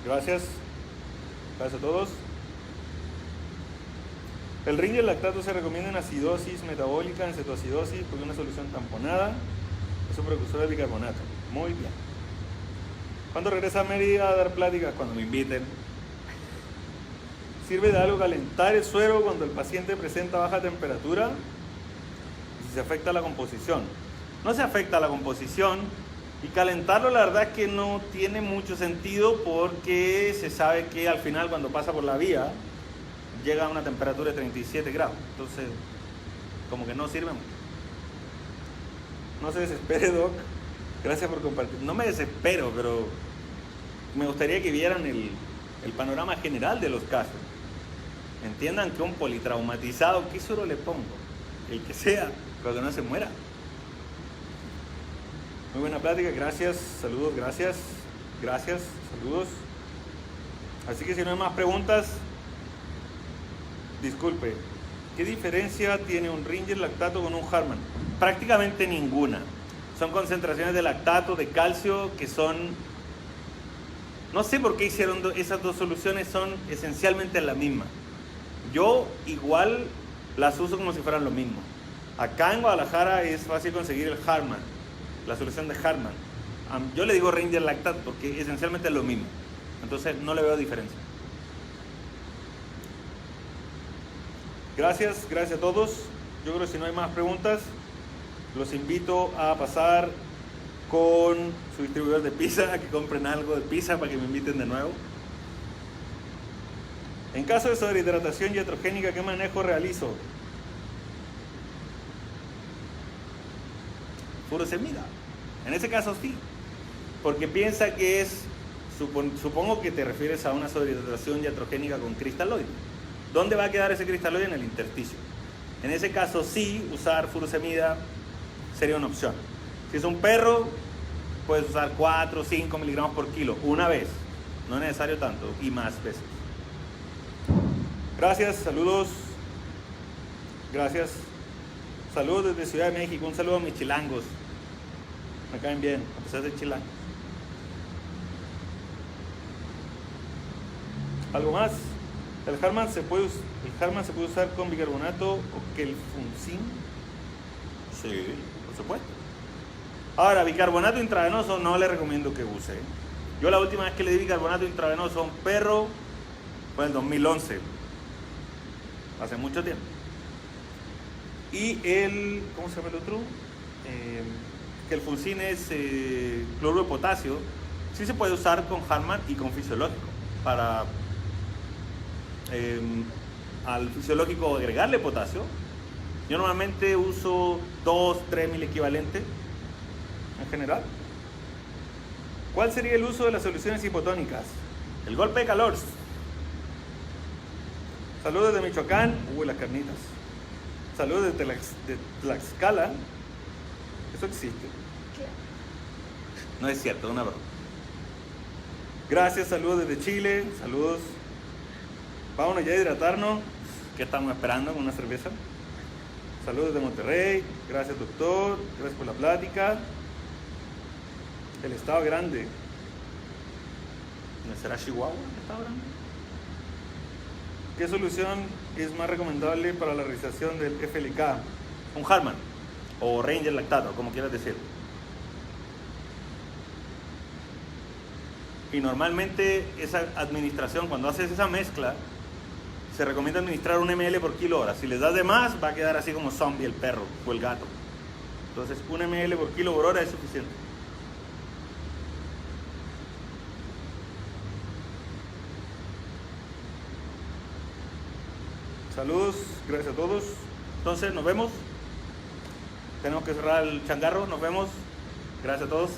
Gracias. Gracias a todos. El Ranger lactato se recomienda en acidosis metabólica, en cetoacidosis, porque es una solución tamponada. Es un precursor de bicarbonato. Muy bien. ¿Cuándo regresa Mary a dar pláticas? Cuando me inviten. ¿Sirve de algo calentar el suero cuando el paciente presenta baja temperatura? Si se afecta la composición. No se afecta la composición. Y calentarlo, la verdad es que no tiene mucho sentido, porque se sabe que al final, cuando pasa por la vía, llega a una temperatura de 37 grados. Entonces, como que no sirve mucho. No se desespere, Doc. Gracias por compartir. No me desespero, pero me gustaría que vieran el panorama general de los casos. Entiendan que un politraumatizado, ¿qué suero le pongo? El que sea, pero que no se muera. Muy buena plática, gracias, saludos, gracias, saludos. Así que si no hay más preguntas, disculpe, ¿qué diferencia tiene un Ranger lactato con un Harman? Prácticamente ninguna. Son concentraciones de lactato, de calcio, que son... No sé por qué hicieron esas dos soluciones, son esencialmente la misma. Yo igual las uso como si fueran lo mismo. Acá en Guadalajara es fácil conseguir el Harman, la solución de Harman. Yo le digo Ranger lactato porque esencialmente es lo mismo. Entonces no le veo diferencia. Gracias a todos. Yo creo que si no hay más preguntas, los invito a pasar con su distribuidor de pizza, a que compren algo de pizza para que me inviten de nuevo. En caso de sobrehidratación iatrogénica, ¿qué manejo realizo? Furosemida. En ese caso sí, porque piensa que es, supongo que te refieres a una sobrehidratación iatrogénica con cristaloide. ¿Dónde va a quedar ese cristaloide? En el intersticio. En ese caso sí, usar furosemida sería una opción. Si es un perro, puedes usar 4 o 5 miligramos por kilo, una vez. No es necesario tanto, y más veces. Gracias, saludos. Gracias. Saludos desde Ciudad de México. Un saludo a mis chilangos. Me caen bien, a pesar de chilangos. ¿Algo más? ¿El Harman se puede usar con bicarbonato o kelfuncin? Sí, por supuesto. Ahora, bicarbonato intravenoso no le recomiendo que use. Yo la última vez que le di bicarbonato intravenoso a un perro, Fue en el 2011. Hace mucho tiempo. Y ¿cómo se llama el otro? Que el Funcine es cloruro de potasio. Sí se puede usar con Harman y con fisiológico. Para al fisiológico agregarle potasio. Yo normalmente uso 2, 3 mil equivalente en general. ¿Cuál sería el uso de las soluciones hipotónicas? El golpe de calor. Saludos de Michoacán. Las carnitas. Saludos de Tlaxcala. Eso existe. No es cierto, una broma. Gracias, saludos desde Chile. Saludos. Vámonos ya a hidratarnos. ¿Qué estamos esperando con una cerveza? Saludos de Monterrey. Gracias, doctor. Gracias por la plática. El estado grande. ¿No será Chihuahua el estado grande? ¿Qué solución es más recomendable para la realización del FLK? Un Harman o Ranger lactato, como quieras decir. Y normalmente esa administración, cuando haces esa mezcla, se recomienda administrar 1 ml por kilo hora. Si les das de más, va a quedar así como zombie el perro o el gato. Entonces 1 ml por kilo por hora es suficiente. Saludos, gracias a todos. Entonces nos vemos. Tenemos que cerrar el changarro, nos vemos. Gracias a todos.